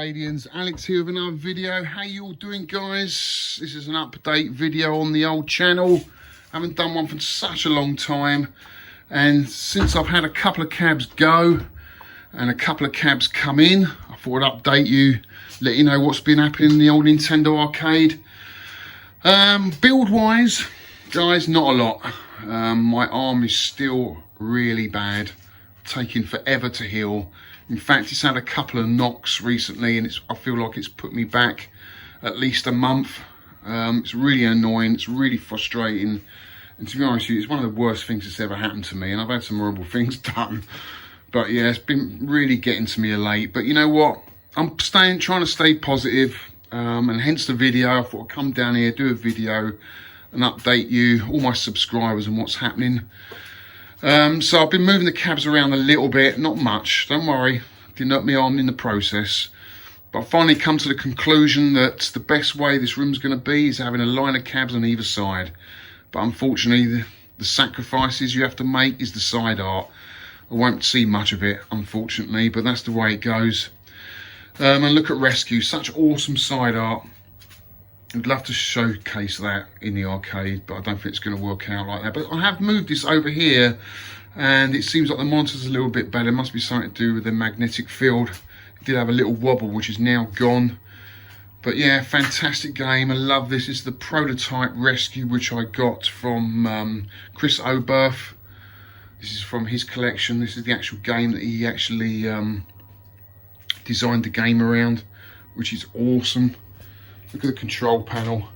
Stargadians, Alex here with another video. How you all doing, guys? This is an update video on the old channel. Haven't done one for such a long time, and since I've had a couple of cabs go and a couple of cabs come in, I thought I'd update you, let you know what's been happening in the old Nintendo arcade. Build wise, guys, not a lot. My arm is still really bad, taking forever to heal. In fact, it's had a couple of knocks recently, and I feel like it's put me back at least a month. It's really annoying, it's really frustrating, and to be honest with you, it's one of the worst things that's ever happened to me, and I've had some horrible things done. But yeah, it's been really getting to me late. But you know what? I'm trying to stay positive, and hence the video. I thought I'd come down here, do a video, and update you, all my subscribers, on what's happening. So I've been moving the cabs around a little bit, not much, don't worry, didn't hurt my arm in the process. But I finally come to the conclusion that the best way this room's going to be is having a line of cabs on either side. But unfortunately, the sacrifices you have to make is the side art. I won't see much of it, unfortunately, but that's the way it goes. And look at Rescue, such awesome side art. I'd love to showcase that in the arcade, but I don't think it's going to work out like that. But I have moved this over here, and it seems like the monitor's a little bit better. It must be something to do with the magnetic field. It did have a little wobble, which is now gone. But yeah, fantastic game. I love this. It's the prototype Rescue, which I got from Chris Oberth. This is from his collection. This is the actual game that he actually designed the game around, which is awesome. Look at the control panel.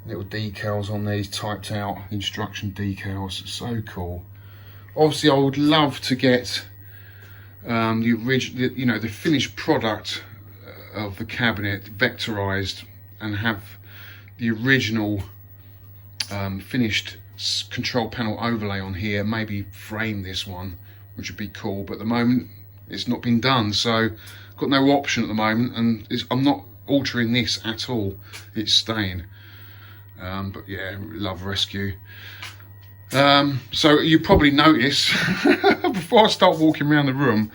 Little decals on these, typed out instruction decals. So cool. Obviously, I would love to get the original, you know, the finished product of the cabinet vectorized and have the original finished control panel overlay on here. Maybe frame this one, which would be cool. But at the moment, it's not been done, so I've got no option at the moment, and I'm not altering this at all, it's staying. But yeah, love Rescue. So you probably notice before I start walking around the room,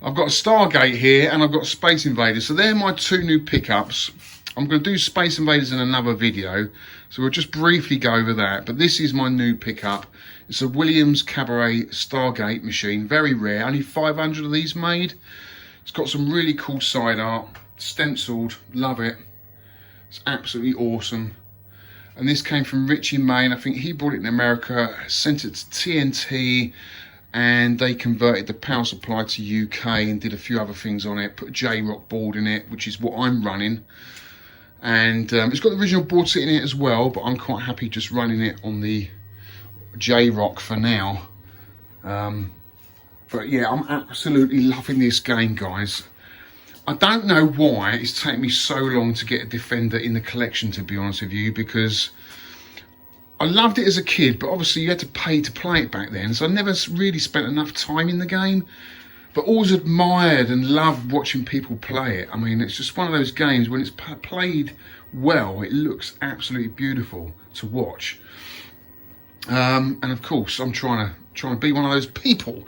I've got a Stargate here and I've got Space Invaders. So they're my two new pickups. I'm going to do Space Invaders in another video, so we'll just briefly go over that. But this is my new pickup. It's a Williams Cabaret Stargate machine, very rare, only 500 of these made. It's got some really cool side art, stenciled, love it. It's absolutely awesome. And this came from Richie Main. I think he brought it in America, sent it to TNT, and they converted the power supply to UK and did a few other things on it, put a J-Rock board in it, which is what I'm running. And it's got the original board sitting in it as well, but I'm quite happy just running it on the J-Rock for now. But yeah, I'm absolutely loving this game, guys. I don't know why it's taken me so long to get a Defender in the collection, to be honest with you, because I loved it as a kid, but obviously you had to pay to play it back then, so I never really spent enough time in the game, but always admired and loved watching people play it. I mean, it's just one of those games, when it's played well, it looks absolutely beautiful to watch. And of course, I'm trying to be one of those people.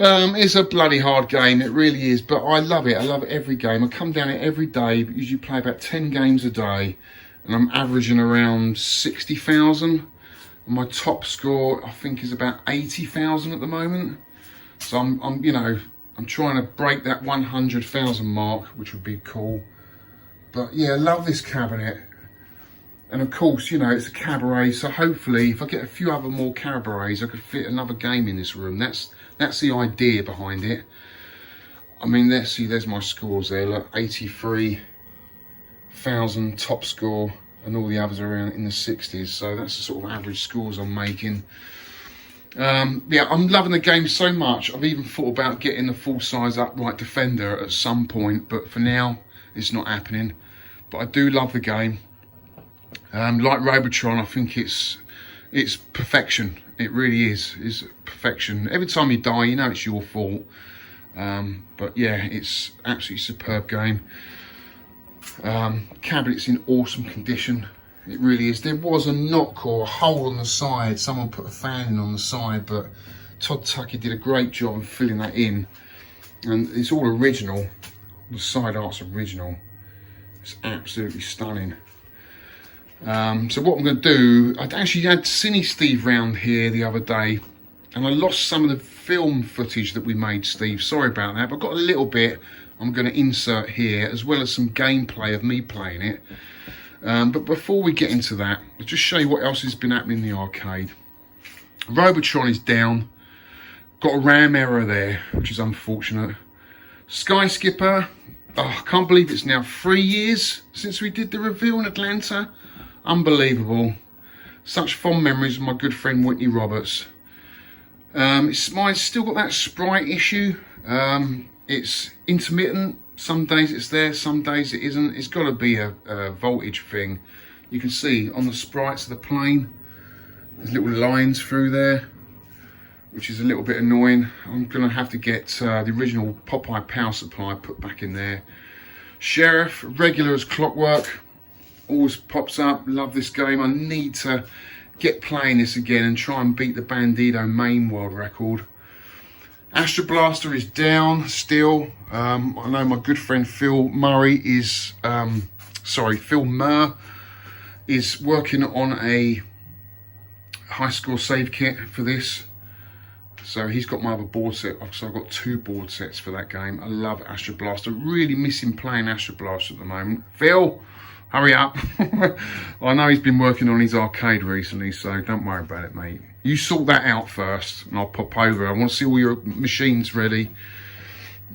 It's a bloody hard game, it really is, but I love it. I love every game. I come down here every day, but usually play about 10 games a day, and I'm averaging around 60,000. My top score, I think, is about 80,000 at the moment. So I'm you know, I'm trying to break that 100,000 mark, which would be cool. But yeah, I love this cabinet. And of course, you know, it's a cabaret, so hopefully if I get a few other more cabarets, I could fit another game in this room. That's the idea behind it. I mean, let's see, there's my scores there. Look, 83,000 top score, and all the others are around in the 60s. So that's the sort of average scores I'm making. Yeah, I'm loving the game so much. I've even thought about getting the full-size upright Defender at some point, but for now, it's not happening. But I do love the game. Like Robotron, I think it's perfection. It really is perfection. Every time you die, you know it's your fault. But yeah, it's absolutely superb game. Cabinet's in awesome condition. It really is. There was a knock or a hole on the side. Someone put a fan in on the side, but Todd Tucky did a great job of filling that in. and it's all original. The side art's original. It's absolutely stunning. So what I'm going to do, I actually had Cine Steve round here the other day, and I lost some of the film footage that we made, Steve. Sorry about that, but I've got a little bit I'm going to insert here, as well as some gameplay of me playing it. But before we get into that, I'll just show you what else has been happening in the arcade. Robotron is down. Got a RAM error there, which is unfortunate. Sky Skipper, oh, I can't believe it's now 3 years since we did the reveal in Atlanta. Unbelievable. Such fond memories of my good friend Whitney Roberts. Mine's still got that sprite issue. It's intermittent. Some days it's there, some days it isn't. It's got to be a voltage thing. You can see on the sprites of the plane, there's little lines through there, which is a little bit annoying. I'm going to have to get the original Popeye power supply put back in there. Sheriff, regular as clockwork, always pops up. Love this game. I need to get playing this again and try and beat the Bandido main world record. Astro Blaster is down still. I know my good friend Phil Murray is, Phil Murr is working on a high score save kit for this. So he's got my other board set. So I've got 2 board sets for that game. I love Astro Blaster. Really missing playing Astro Blaster at the moment. Phil, hurry up. I know he's been working on his arcade recently, so don't worry about it, mate. You sort that out first, and I'll pop over. I want to see all your machines ready.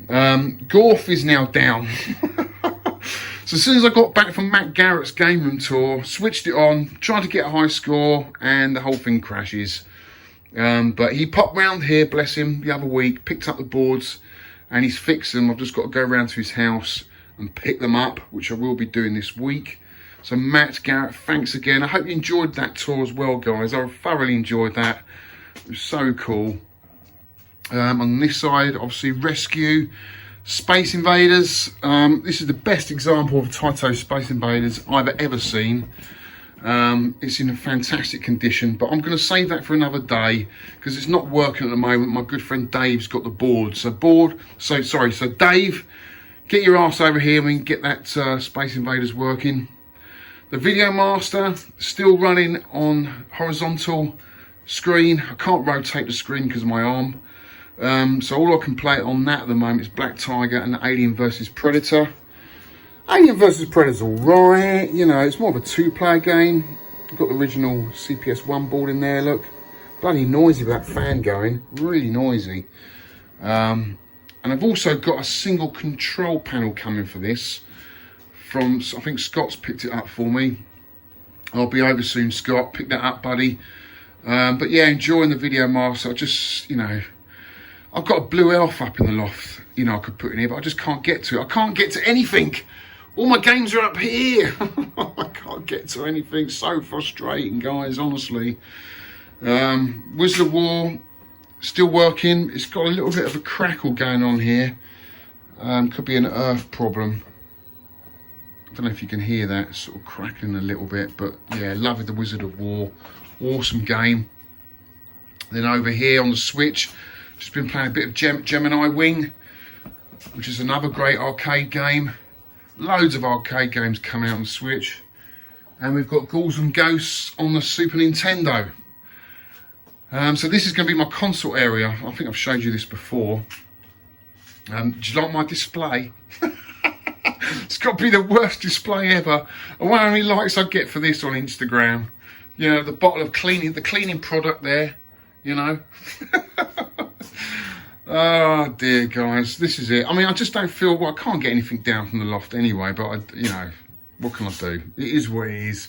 Gorf is now down. So as soon as I got back from Matt Garrett's game room tour, switched it on, tried to get a high score, and the whole thing crashes. But he popped round here, bless him, the other week, picked up the boards, and he's fixed them. I've just got to go round to his house and pick them up, which I will be doing this week. So Matt Garrett, thanks again. I hope you enjoyed that tour as well, guys. I thoroughly enjoyed that. It was so cool. On this side, obviously Rescue, Space Invaders. This is the best example of Taito Space Invaders I've ever seen. It's in a fantastic condition, but I'm going to save that for another day because it's not working at the moment. My good friend Dave's got the board. So Dave, get your ass over here and we can get that Space Invaders working. The Video Master still running on horizontal screen. I can't rotate the screen because of my arm. So all I can play on that at the moment is Black Tiger and Alien vs Predator. Alien vs Predator's alright, you know, it's more of a 2-player game. I've got the original CPS1 board in there, look. Bloody noisy with that fan going, really noisy. And I've also got a single control panel coming for this. From, I think Scott's picked it up for me. I'll be over soon, Scott. Pick that up, buddy. But yeah, enjoying the Video Master. I just, you know, I've got a blue elf up in the loft, you know, I could put in here, but I just can't get to it. I can't get to anything. All my games are up here. I can't get to anything. So frustrating, guys, honestly. Wizard of War, still working. It's got a little bit of a crackle going on here. Could be an earth problem. I don't know if you can hear that, sort of crackling a little bit, but yeah, loving the Wizard of War. Awesome game. Then over here on the Switch, just been playing a bit of Gemini Wing, which is another great arcade game. Loads of arcade games coming out on the Switch. And we've got Ghouls and Ghosts on the Super Nintendo. So this is going to be my console area. I think I've showed you this before. Do you like my display? It's got to be the worst display ever. I wonder how many likes I get for this on Instagram. You know, the bottle of cleaning, the cleaning product there, you know. Oh dear, guys, this is it. I mean, I just don't feel, well, I can't get anything down from the loft anyway, but you know, what can I do? It is what it is.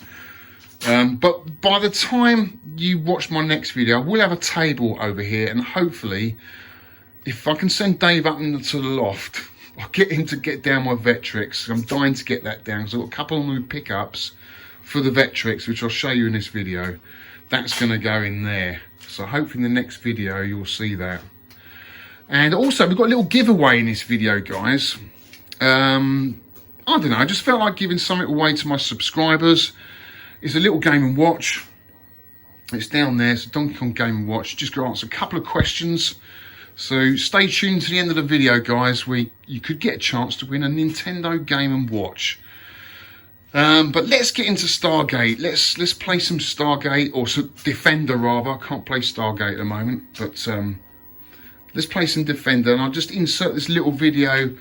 But by the time you watch my next video, we'll have a table over here, and hopefully, if I can send Dave up into the loft, I'll get him to get down my Vectrex. I'm dying to get that down, because I've got a couple of new pickups for the Vectrex, which I'll show you in this video. That's going to go in there. So hopefully in the next video, you'll see that. And also, we've got a little giveaway in this video, guys. I don't know, I just felt like giving something away to my subscribers. It's a little Game & Watch. It's down there, it's a Donkey Kong Game & Watch. Just got to answer a couple of questions So stay tuned to the end of the video, guys, where you could get a chance to win a Nintendo Game & Watch. But let's get into Stargate. Let's play some Stargate, or some Defender rather. I can't play Stargate at the moment, but let's play some Defender. And I'll just insert this little video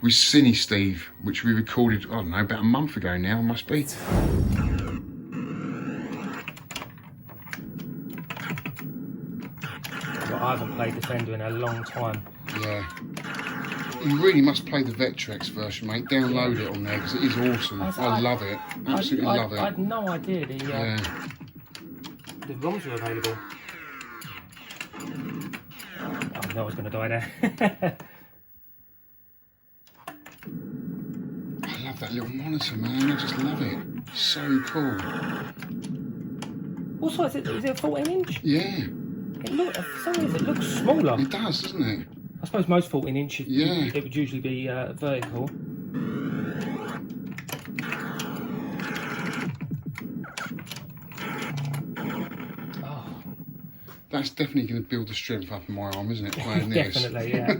with Cine Steve, which we recorded, I don't know, about a month ago now, must be. Well, I haven't played Defender in a long time. Yeah. You really must play the Vectrex version, mate. Download it on there because it is awesome. I love it. Absolutely love it. I had no idea the ROMs were available. I know I was going to die there. I love that little monitor, man. I just love it. So cool. Also, is it a 14-inch? Yeah. For some reason, it looks smaller. It does, doesn't it? I suppose most 14-inch, yeah, it would usually be vertical. Oh. That's definitely going to build the strength up in my arm, isn't it? Playing this. Definitely, yeah.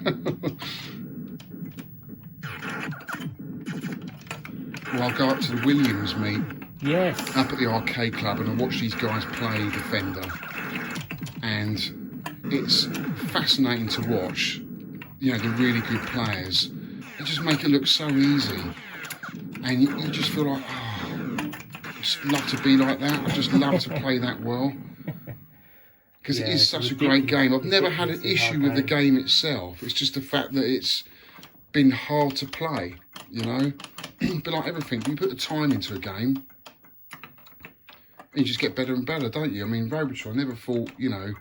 Well, I'll go up to the Williams meet. Yes. Up at the arcade club, and I watch these guys play Defender, and it's fascinating to watch. You know, the really good players, they just make it look so easy, and you just feel like, oh, I just love to be like that. I just love to play that well, because it is such a great game. I've never had an issue with the game itself. It's just the fact that it's been hard to play, you know. But like everything, you put the time into a game, and you just get better and better, don't you? I mean, Robotron, I never thought, you know,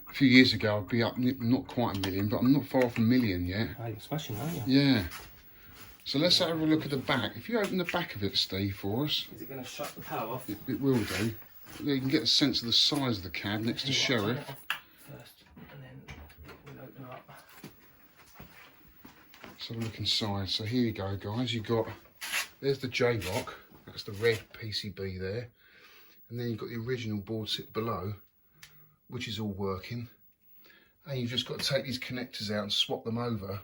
a few years ago I'd be up, not quite a million, but I'm not far off a million yet. Oh, you're smashing, aren't you? Yeah. So let's have a look at the back. If you open the back of it, Steve, for us. Is it going to shut the power off? It will do. You can get a sense of the size of the cab next to Sheriff. First, and then we'll open up. Let's have a look inside. So here you go, guys. You got, there's the J-Rock. That's the red PCB there. And then you've got the original board sit below, which is all working. And you've just got to take these connectors out and swap them over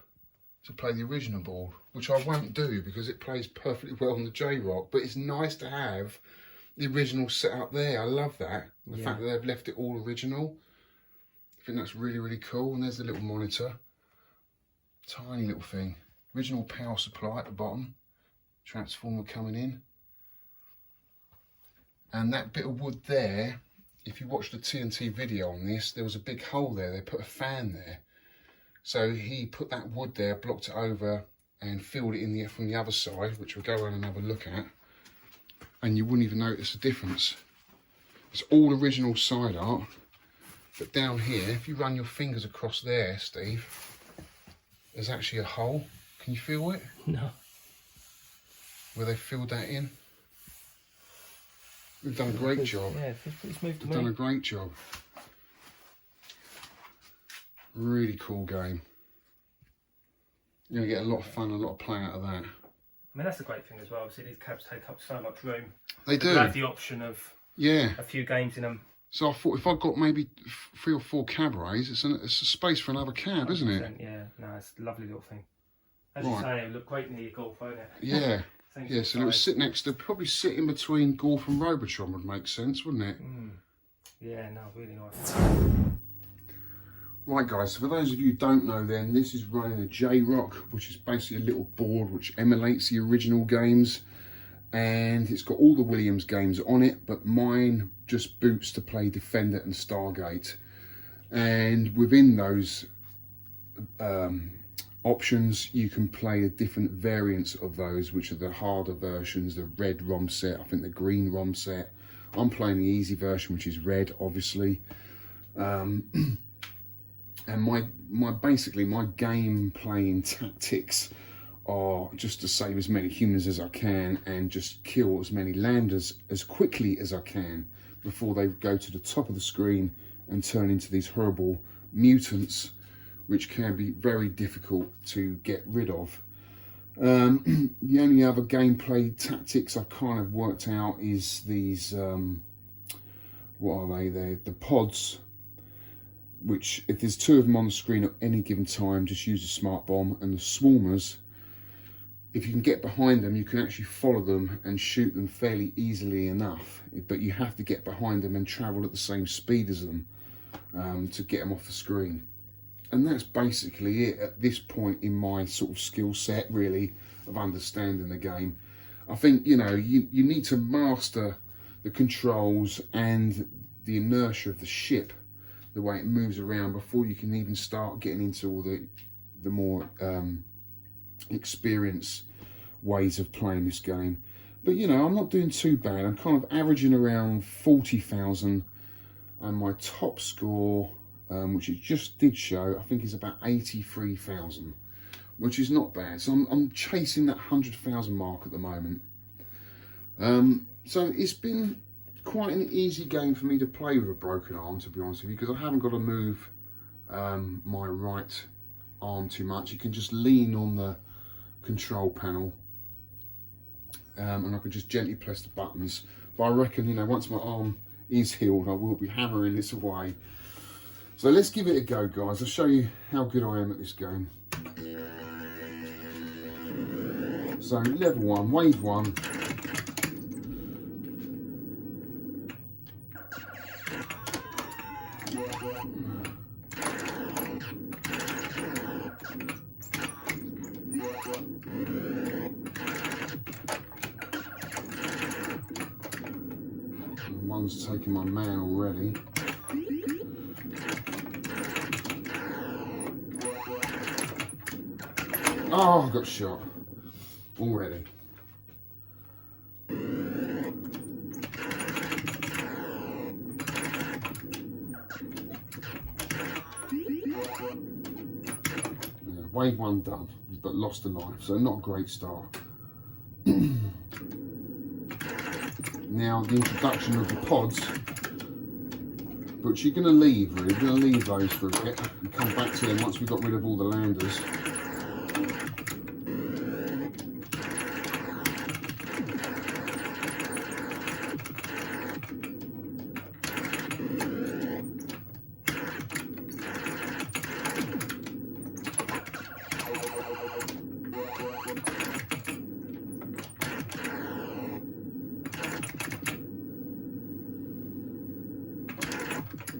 to play the original board, which I won't do because it plays perfectly well on the J-Rock. But it's nice to have the original set up there. I love that. The fact that they've left it all original. I think that's really, really cool. And there's the little monitor. Tiny little thing. Original power supply at the bottom. Transformer coming in. And that bit of wood there, if you watch the TNT video on this, there was a big hole there. They put a fan there. So he put that wood there, blocked it over, and filled it in from the other side, which we'll go around and have a look at. And you wouldn't even notice the difference. It's all original side art. But down here, if you run your fingers across there, Steve, there's actually a hole. Can you feel it? No. Where they filled that in. We've done a great job. Yeah, it's pretty smooth to me. We've done a great job. Really cool game. You're going to get a lot of fun, a lot of play out of that. I mean, that's the great thing as well. Obviously, these cabs take up so much room. They do. You have the option of a few games in them. So I thought if I've got maybe 3 or 4 cabarets, it's a space for another cab, isn't it? Yeah, no, it's a lovely little thing. As you say, it would look great near your Golf, won't it? Yeah. Yeah, so it would sit next to, probably sit in between Golf and Robotron would make sense, wouldn't it? Yeah, no, really nice. Right guys, so for those of you who don't know then, this is running a J-Rock, which is basically a little board which emulates the original games. And it's got all the Williams games on it, but mine just boots to play Defender and Stargate. And within those options, you can play the different variants of those, which are the harder versions, the red ROM set, I think the green ROM set. I'm playing the easy version, which is red, obviously. And basically my game playing tactics are just to save as many humans as I can and just kill as many landers as quickly as I can before they go to the top of the screen and turn into these horrible mutants, which can be very difficult to get rid of. The only other gameplay tactics I've kind of worked out is these, what are they? They're the pods, which if there's 2 of them on the screen at any given time, just use a smart bomb. And the swarmers, if you can get behind them, you can actually follow them and shoot them fairly easily enough, but you have to get behind them and travel at the same speed as them to get them off the screen. And that's basically it at this point in my sort of skill set, really, of understanding the game. I think, you know, you need to master the controls and the inertia of the ship, the way it moves around, before you can even start getting into all the more experienced ways of playing this game. But, you know, I'm not doing too bad. I'm kind of averaging around 40,000, and my top score, which it just did show, I think is about 83,000, which is not bad. So I'm chasing that 100,000 mark at the moment. So it's been quite an easy game for me to play with a broken arm, to be honest with you, because I haven't got to move my right arm too much. You can just lean on the control panel, and I can just gently press the buttons. But I reckon, you know, once my arm is healed, I will be hammering this away. So let's give it a go, guys. I'll show you how good I am at this game. So level 1, wave 1. One's taking my man already. Oh, I got shot already. Yeah, wave 1 done, but lost a life, so not a great start. Now the introduction of the pods, which you're going to leave, really. We're going to leave those for a bit and come back to them once we've got rid of all the landers.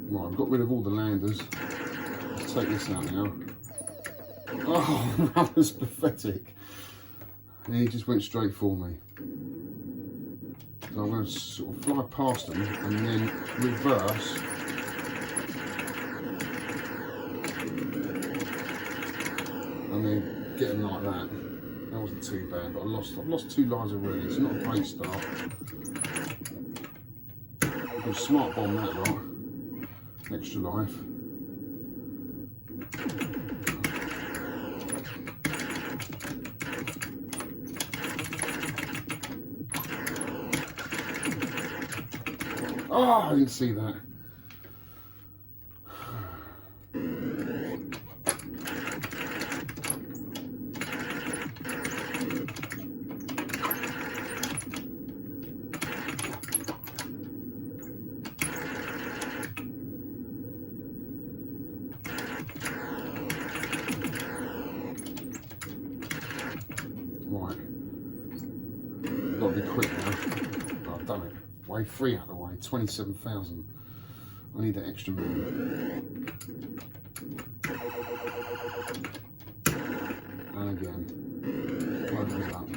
Right, I've got rid of all the landers. Let's take this out now. Oh, that was pathetic. And he just went straight for me. So I'm going to sort of fly past them and then reverse. And then get them like that. That wasn't too bad, but I've lost 2 lives already. It's not a great start. I can smart bomb that lot. Extra life. Oh, I didn't see that. Right, got to be quick now. Oh, I've done it. Wave 3 out of the way, 27,000. I need that extra move. And again, close it up.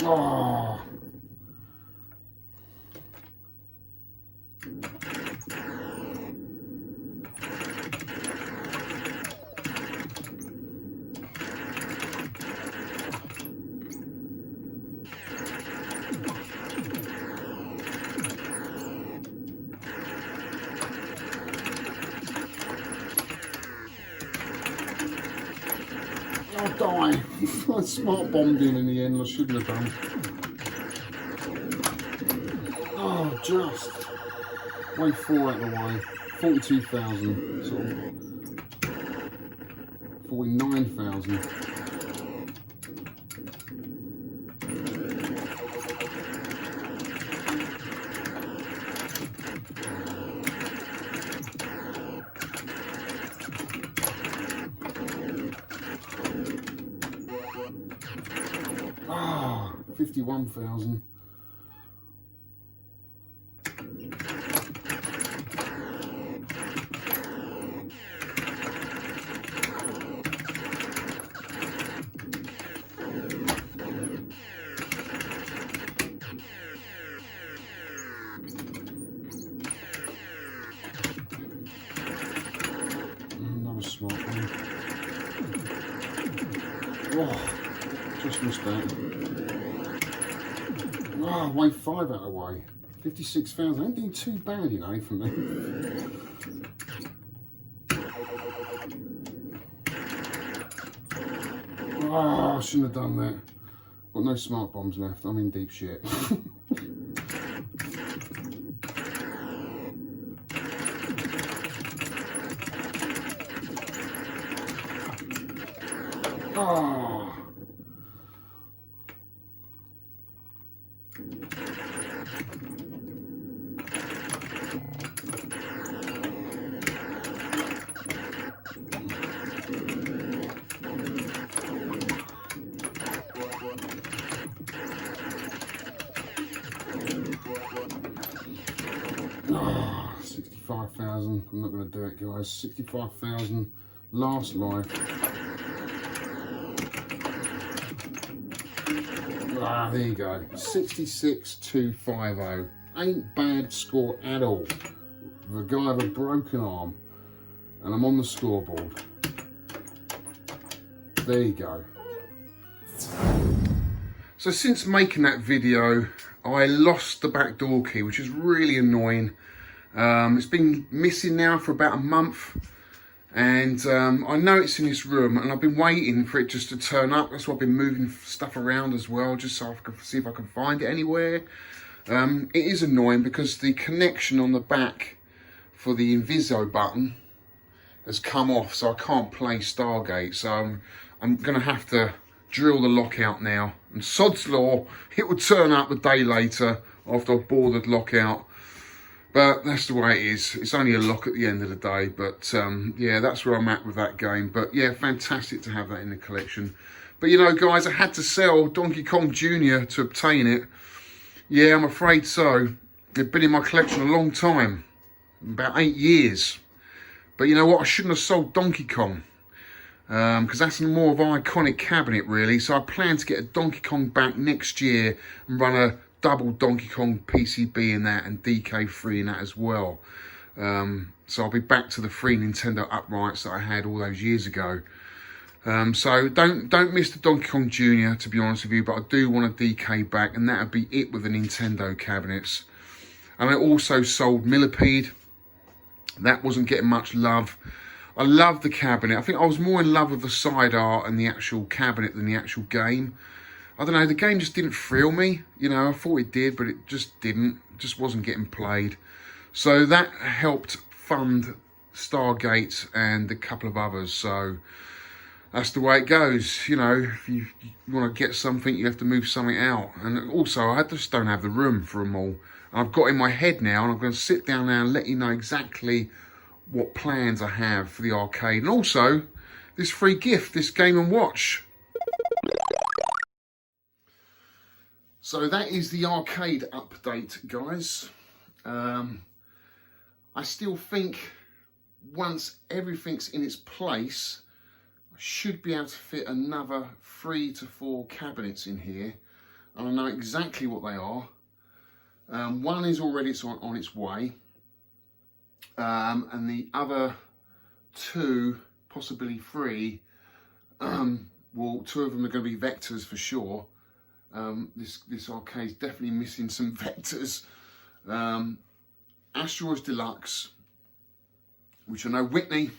Oh. I'll die. I smart bombed in the end, I shouldn't have done. Oh, just. Wave 4 out of the way. 42,000, sort of 49,000. Ah, 51,000. Another smart one. Oh, just missed that. Oh, wave 5 out of the way. 56,000. Ain't doing too bad, you know, for me. Oh, I shouldn't have done that. Got no smart bombs left. I'm in deep shit. Oh. Oh, 65,000. I'm not going to do it, guys. 65,000. Last life. Ah, there you go. 66,250. Ain't bad score at all. With a guy with a broken arm. And I'm on the scoreboard. There you go. So since making that video, I lost the back door key, which is really annoying. It's been missing now for about a month. And I know it's in this room, and I've been waiting for it just to turn up. That's why I've been moving stuff around as well, just so I can see if I can find it anywhere. It is annoying because the connection on the back for the Inviso button has come off, so I can't play Stargate. So I'm going to have to drill the lock out now. And sod's law, it will turn up a day later after I've bored the lock out. But that's the way it is. It's only a lock at the end of the day. But yeah, that's where I'm at with that game. But yeah, fantastic to have that in the collection. But you know, guys, I had to sell Donkey Kong Jr. to obtain it. Yeah, I'm afraid so. They've been in my collection a long time. About 8 years. But you know what? I shouldn't have sold Donkey Kong. Because that's more of an iconic cabinet, really. So I plan to get a Donkey Kong back next year and run a double Donkey Kong PCB in that and DK3 in that as well. So I'll be back to the 3 Nintendo uprights that I had all those years ago. So don't miss the Donkey Kong Jr., to be honest with you, but I do want a DK back, and that'll be it with the Nintendo cabinets. And I also sold Millipede. That wasn't getting much love. I love the cabinet. I think I was more in love with the side art and the actual cabinet than the actual game. I don't know, the game just didn't thrill me. You know, I thought it did, but it just didn't. It just wasn't getting played. So that helped fund Stargate and a couple of others. So that's the way it goes. You know, if you want to get something, you have to move something out. And also, I just don't have the room for them all. And I've got in my head now, and I'm going to sit down now and let you know exactly what plans I have for the arcade. And also, this free gift, this Game & Watch. So that is the arcade update, guys. I still think once everything's in its place, I should be able to fit another 3 to 4 cabinets in here. And I know exactly what they are. One is already on its way. And the other 2, possibly 3, well, 2 of them are going to be vectors for sure. This arcade's definitely missing some vectors. Asteroids Deluxe, which I know Whitney,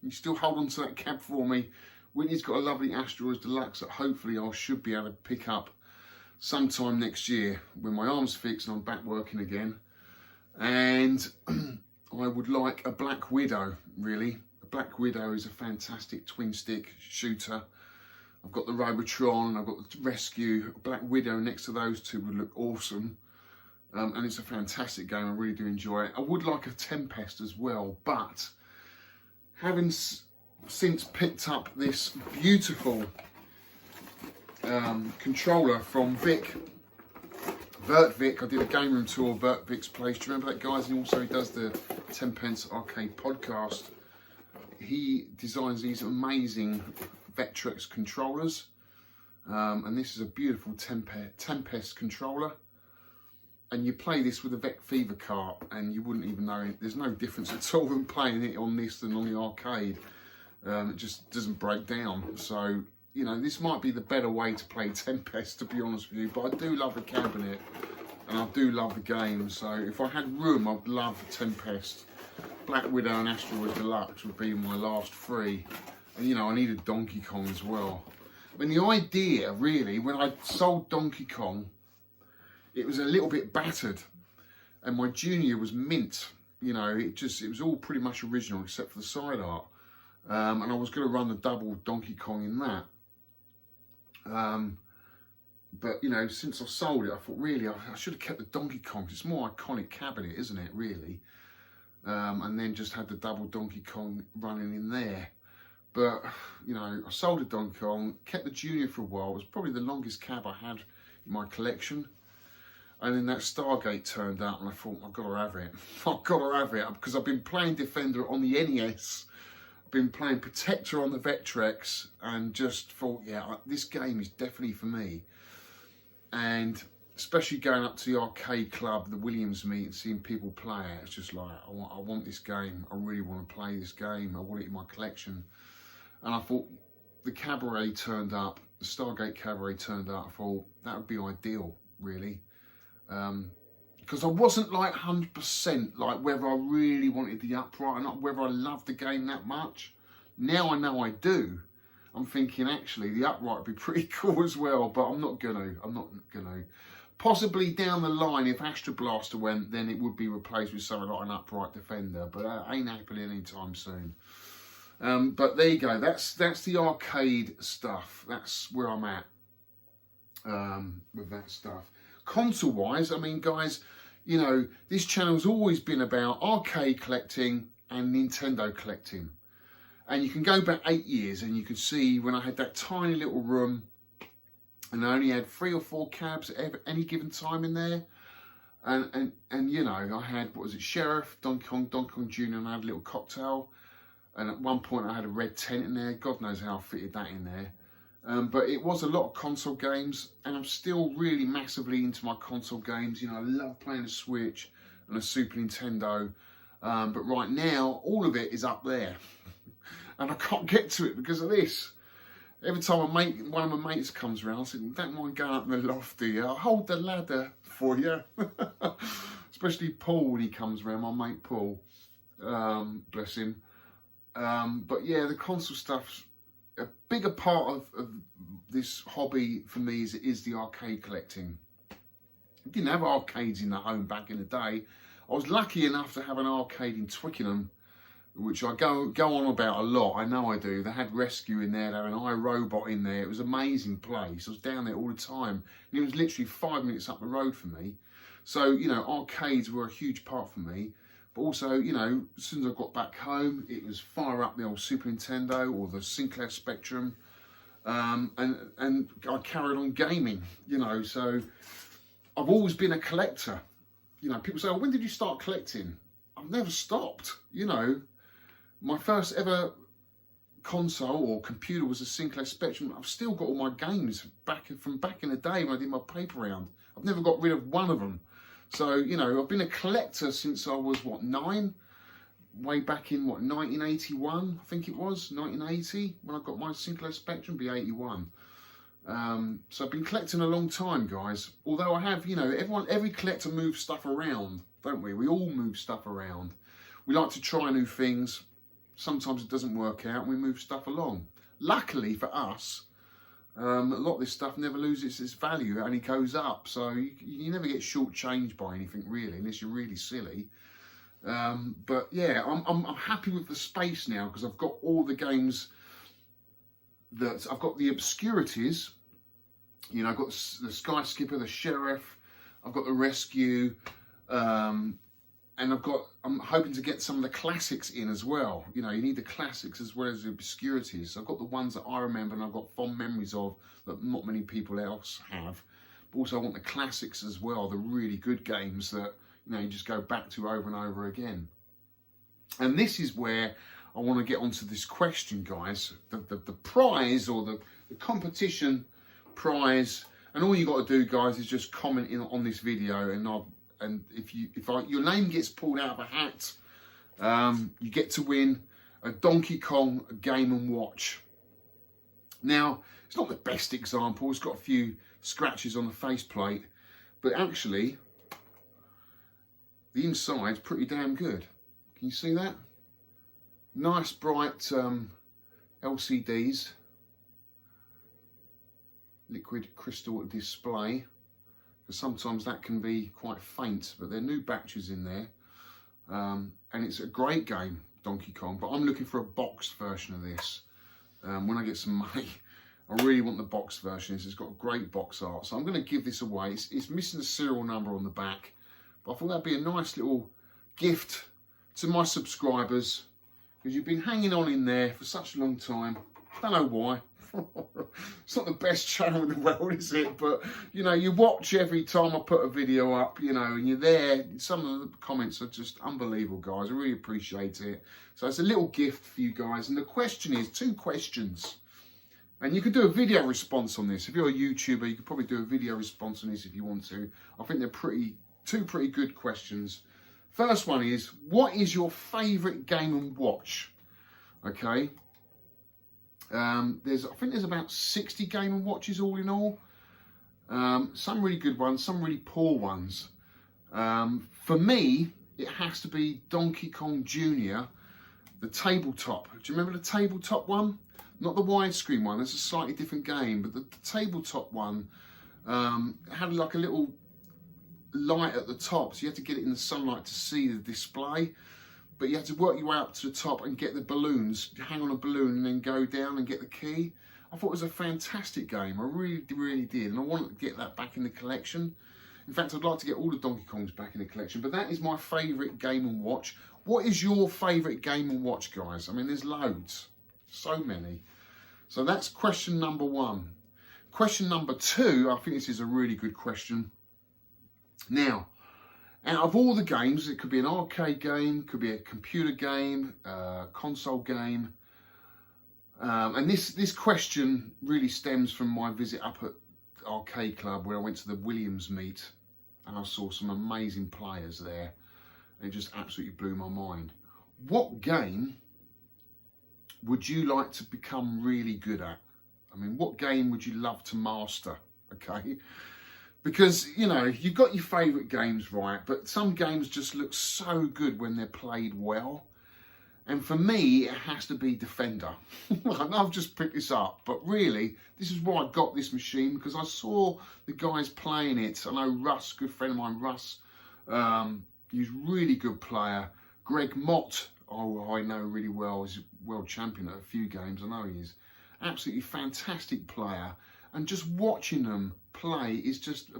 you still hold on to that cab for me. Whitney's got a lovely Asteroids Deluxe that hopefully I should be able to pick up sometime next year when my arm's fixed and I'm back working again. And I would like a Black Widow, really. A Black Widow is a fantastic twin stick shooter. I've got the Robotron, I've got the Rescue. Black Widow next to those two would look awesome. And it's a fantastic game, I really do enjoy it. I would like a Tempest as well, but having since picked up this beautiful controller from Vert Vic. I did a game room tour of Vert Vic's place. Do you remember that, guys? And also he does the 10pence Arcade podcast. He designs these amazing Vectrex controllers. And this is a beautiful Tempest controller. And you play this with a Vec Fever cart and you wouldn't even know it. There's no difference at all in playing it on this than on the arcade. It just doesn't break down. So, you know, this might be the better way to play Tempest, to be honest with you. But I do love the cabinet and I do love the game. So if I had room, I'd love Tempest. Black Widow and Asteroid Deluxe would be my last three. And, you know, I needed Donkey Kong as well. I mean, the idea, really, when I sold Donkey Kong, it was a little bit battered. And my Junior was mint. You know, it was all pretty much original except for the side art. And I was going to run the double Donkey Kong in that. But, you know, since I sold it, I thought, really, I should have kept the Donkey Kong. It's more iconic cabinet, isn't it, really? And then just had the double Donkey Kong running in there. But, you know, I sold the Donkey Kong, kept the Junior for a while. It was probably the longest cab I had in my collection. And then that Stargate turned up and I thought, I've got to have it. I've got to have it because I've been playing Defender on the NES. I've been playing Protector on the Vectrex and just thought, yeah, this game is definitely for me. And especially going up to the arcade club, the Williams meet and seeing people play it, it's just like, I want this game. I really want to play this game. I want it in my collection. And I thought the Cabaret turned up, the Stargate Cabaret turned up. I thought that would be ideal, really. Because I wasn't like 100% like whether I really wanted the upright or not, whether I loved the game that much. Now I know I do. I'm thinking actually the upright would be pretty cool as well, but I'm not gonna. Possibly down the line, if Astro Blaster went, then it would be replaced with something like an upright Defender, but that ain't happening anytime soon. But there you go. That's the arcade stuff. That's where I'm at with that stuff. Console-wise, I mean, guys, you know, this channel's always been about arcade collecting and Nintendo collecting. And you can go back 8 years and you can see when I had that tiny little room and I only had 3 or 4 cabs at any given time in there. And you know, I had, what was it, Sheriff, Donkey Kong Jr., and I had a little cocktail. And at one point I had a red tent in there. God knows how I fitted that in there. But it was a lot of console games, and I'm still really massively into my console games. You know, I love playing a Switch and a Super Nintendo, but right now, all of it is up there. And I can't get to it because of this. Every time one of my mates comes around, I say, don't mind going up in the loft, do you? I'll hold the ladder for you. Especially Paul when he comes around, my mate Paul. Bless him. But yeah, the console stuff's a bigger part of this hobby for me is the arcade collecting. I didn't have arcades in the home back in the day. I was lucky enough to have an arcade in Twickenham, which I go on about a lot. I know I do. They had Rescue in there. They had an iRobot in there. It was an amazing place. I was down there all the time. And it was literally 5 minutes up the road for me. So, you know, arcades were a huge part for me. But also, you know, as soon as I got back home, it was fire up the old Super Nintendo or the Sinclair Spectrum. And I carried on gaming, you know. So I've always been a collector. You know, people say, oh, when did you start collecting? I've never stopped, you know. My first ever console or computer was a Sinclair Spectrum. I've still got all my games from back in the day when I did my paper round. I've never got rid of one of them. So, you know, I've been a collector since I was, what, 9? Way back in, what, 1981, I think it was, 1980, when I got my Sinclair Spectrum, be 81. So I've been collecting a long time, guys. Although I have, you know, every collector moves stuff around, don't we? We all move stuff around. We like to try new things. Sometimes it doesn't work out and we move stuff along. Luckily for us, A lot of this stuff never loses its value, it only goes up. So you never get shortchanged by anything really, unless you're really silly. But yeah, I'm happy with the space now, because I've got all the games that I've got the obscurities. You know, I've got the Sky Skipper, the Sheriff, I've got the Rescue, and I'm hoping to get some of the classics in as well. You know, you need the classics as well as the obscurities. So I've got the ones that I remember and I've got fond memories of that not many people else have. But also I want the classics as well, the really good games that, you know, you just go back to over and over again. And this is where I want to get onto this question, guys. The prize, or the competition prize, and all you got to do, guys, is just comment in on this video, and if your name gets pulled out of a hat, you get to win a Donkey Kong Game & Watch. Now, it's not the best example. It's got a few scratches on the faceplate, but actually, the inside's pretty damn good. Can you see that? Nice bright LCDs, liquid crystal display, because sometimes that can be quite faint, but there are new batteries in there, and it's a great game, Donkey Kong, but I'm looking for a boxed version of this. When I get some money, I really want the boxed version. It's got great box art, so I'm going to give this away. It's missing the serial number on the back, but I thought that'd be a nice little gift to my subscribers, because you've been hanging on in there for such a long time. Don't know why. It's not the best channel in the world, is it? But, you know, you watch every time I put a video up, you know, and you're there. Some of the comments are just unbelievable, guys. I really appreciate it. So it's a little gift for you guys. And the question is, 2 questions. And you could do a video response on this. If you're a YouTuber, you could probably do a video response on this if you want to. I think they're 2 pretty good questions. First one is, what is your favourite Game & Watch? Okay. I think there's about 60 Game & Watches all in all. Some really good ones, some really poor ones. For me, it has to be Donkey Kong Jr., the tabletop. Do you remember the tabletop one? Not the widescreen one, it's a slightly different game, but the tabletop one had like a little light at the top, so you had to get it in the sunlight to see the display, but you had to work your way up to the top and get the balloons, hang on a balloon and then go down and get the key. I thought it was a fantastic game. I really did, and I wanted to get that back in the collection. In fact, I'd like to get all the Donkey Kongs back in the collection, but that is my favourite Game & Watch. What is your favourite Game & Watch, guys? I mean, there's loads, so many. So that's question number 1. Question number 2, I think this is a really good question. Now, out of all the games, it could be an arcade game, could be a computer game, console game, and this question really stems from my visit up at Arcade Club, where I went to the Williams meet, and I saw some amazing players there, and it just absolutely blew my mind. What game would you like to become really good at? I mean, what game would you love to master? Okay. Because, you know, you've got your favourite games, right? But some games just look so good when they're played well. And for me, it has to be Defender. I know I've just picked this up, but really, this is why I got this machine, because I saw the guys playing it. I know Russ, good friend of mine, Russ, he's a really good player. Greg Mott, I know really well, he's a world champion at a few games. I know he is. Absolutely fantastic player. And just watching them play is just,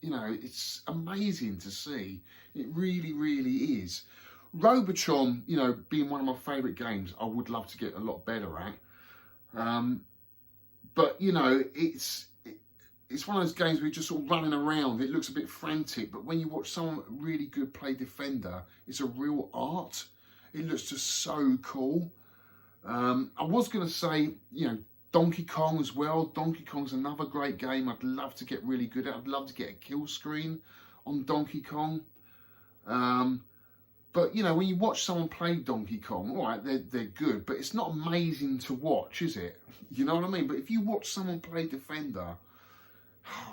you know, it's amazing to see. It really is. Robotron, you know, being one of my favourite games, I would love to get a lot better at. But, you know, it's one of those games where you're just sort of running around. It looks a bit frantic, but when you watch someone really good play Defender, it's a real art. It looks just so cool. I was going to say, you know, Donkey Kong as well. Donkey Kong's another great game I'd love to get really good at. I'd love to get a kill screen on Donkey Kong. But, you know, when you watch someone play Donkey Kong, all right, they're good, but it's not amazing to watch, is it? You know what I mean? But if you watch someone play Defender,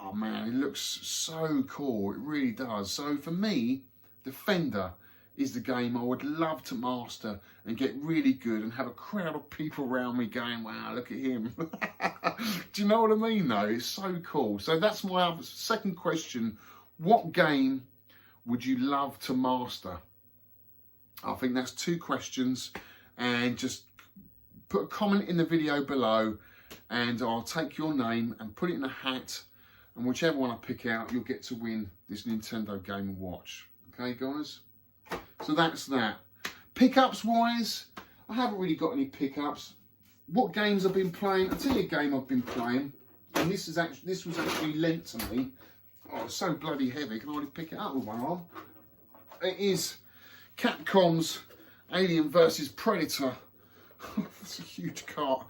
oh, man, it looks so cool. It really does. So, for me, Defender is the game I would love to master and get really good and have a crowd of people around me going, wow, look at him. Do you know what I mean though? It's so cool. So that's my second question. What game would you love to master? I think that's 2 questions, and just put a comment in the video below and I'll take your name and put it in a hat, and whichever one I pick out, you'll get to win this Nintendo Game & Watch. Okay, guys? So that's that. Pickups wise, I haven't really got any pickups. What games I've been playing? I'll tell you a game I've been playing, and this was actually lent to me. Oh, it's so bloody heavy, I can hardly pick it up with one arm. It is Capcom's Alien vs Predator. That's a huge cart.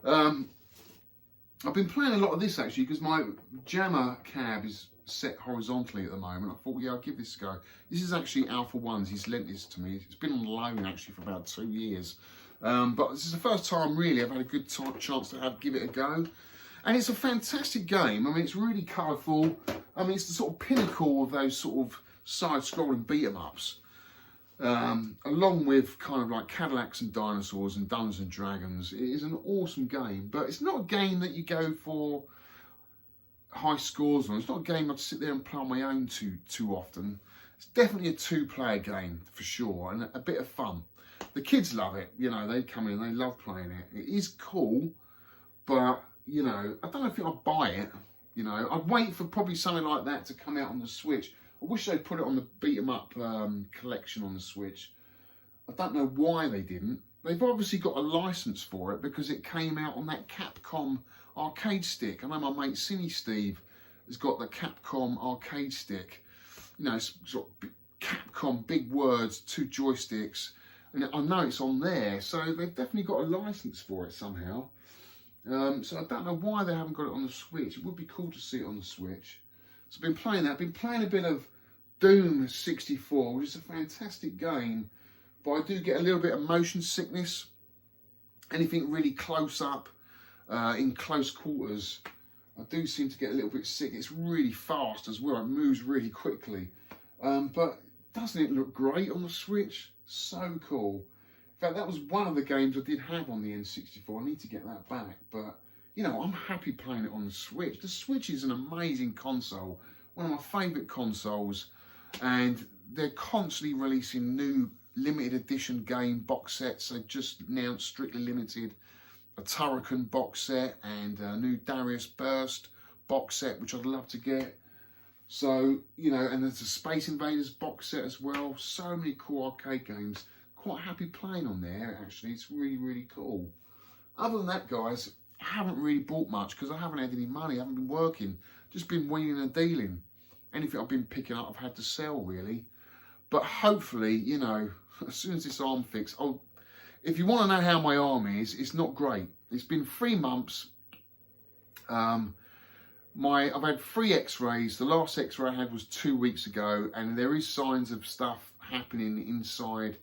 I've been playing a lot of this actually because my jammer cab is set horizontally at the moment. I thought, well, yeah, I'll give this a go. This is actually Alpha One's. He's lent this to me. It's been on loan actually for about 2 years. But this is the first time really I've had a good chance to give it a go. And it's a fantastic game. I mean, it's really colourful. I mean, it's the sort of pinnacle of those sort of side-scrolling beat-em-ups. Along with kind of like Cadillacs and Dinosaurs and Dungeons and Dragons. It is an awesome game, but it's not a game that you go for high scores on. It's not a game I'd sit there and play on my own too often. It's definitely a 2-player game for sure, and a bit of fun. The kids love it, you know, they come in, they love playing it. It is cool, but, you know, I don't know if I'd buy it, you know. I'd wait for probably something like that to come out on the Switch. I wish they'd put it on the beat 'em up collection on the Switch. I don't know why they didn't. They've obviously got a license for it because it came out on that Capcom arcade stick. I know my mate Cine Steve has got the Capcom arcade stick. You know, it's sort of Capcom, big words, 2 joysticks. And I know it's on there, so they've definitely got a license for it somehow. So I don't know why they haven't got it on the Switch. It would be cool to see it on the Switch. So I've been playing that. I've been playing a bit of Doom 64, which is a fantastic game. But I do get a little bit of motion sickness. Anything really close up, in close quarters, I do seem to get a little bit sick. It's really fast as well. It moves really quickly. But doesn't it look great on the Switch? So cool. In fact, that was one of the games I did have on the N64. I need to get that back. But, you know, I'm happy playing it on the Switch. The Switch is an amazing console. One of my favourite consoles. And they're constantly releasing new limited edition game box sets. They've just announced Strictly Limited, a Turrican box set, and a new Darius Burst box set, which I'd love to get. So, you know, and there's a Space Invaders box set as well. So many cool arcade games. Quite happy playing on there, actually. It's really, really cool. Other than that, guys, I haven't really bought much because I haven't had any money. I haven't been working. Just been wheeling and dealing. Anything I've been picking up, I've had to sell, really. But hopefully, you know, as soon as this arm fixed, if you want to know how my arm is, it's not great. It's been 3 months. I've had 3 x-rays. The last x-ray I had was 2 weeks ago, and there is signs of stuff happening inside,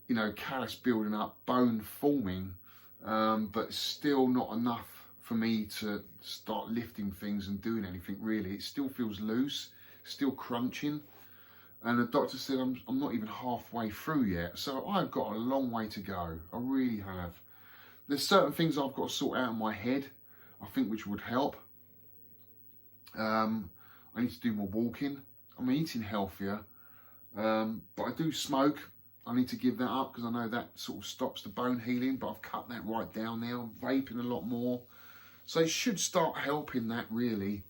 you know, callus building up, bone forming, but still not enough for me to start lifting things and doing anything really. It still feels loose, still crunching. And the doctor said I'm not even halfway through yet. So I've got a long way to go. I really have. There's certain things I've got to sort out in my head, I think, which would help. I need to do more walking. I'm eating healthier. But I do smoke. I need to give that up because I know that sort of stops the bone healing. But I've cut that right down now. I'm vaping a lot more. So it should start helping that really.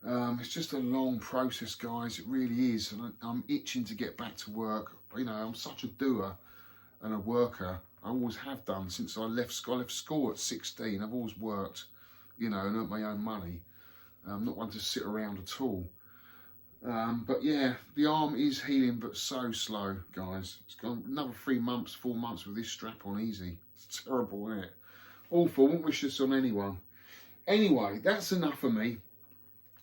It's just a long process, guys. It really is. And I'm itching to get back to work. You know, I'm such a doer and a worker. I always have done since I left school at 16. I've always worked, you know, and earned my own money. I'm not one to sit around at all. But yeah, the arm is healing, but so slow, guys. It's gone another 3 months, 4 months with this strap on easy. It's terrible, isn't it? Awful. I wouldn't wish this on anyone. Anyway, that's enough for me.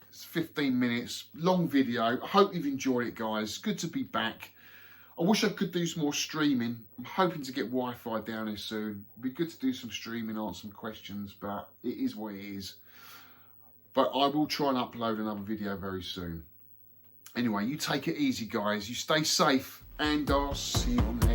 It's 15 minutes, long video. I hope you've enjoyed it, guys. Good to be back. I wish I could do some more streaming. I'm hoping to get Wi-Fi down here soon. It'd be good to do some streaming, answer some questions, but it is what it is. But I will try and upload another video very soon. Anyway, you take it easy, guys. You stay safe. and I'll see you on the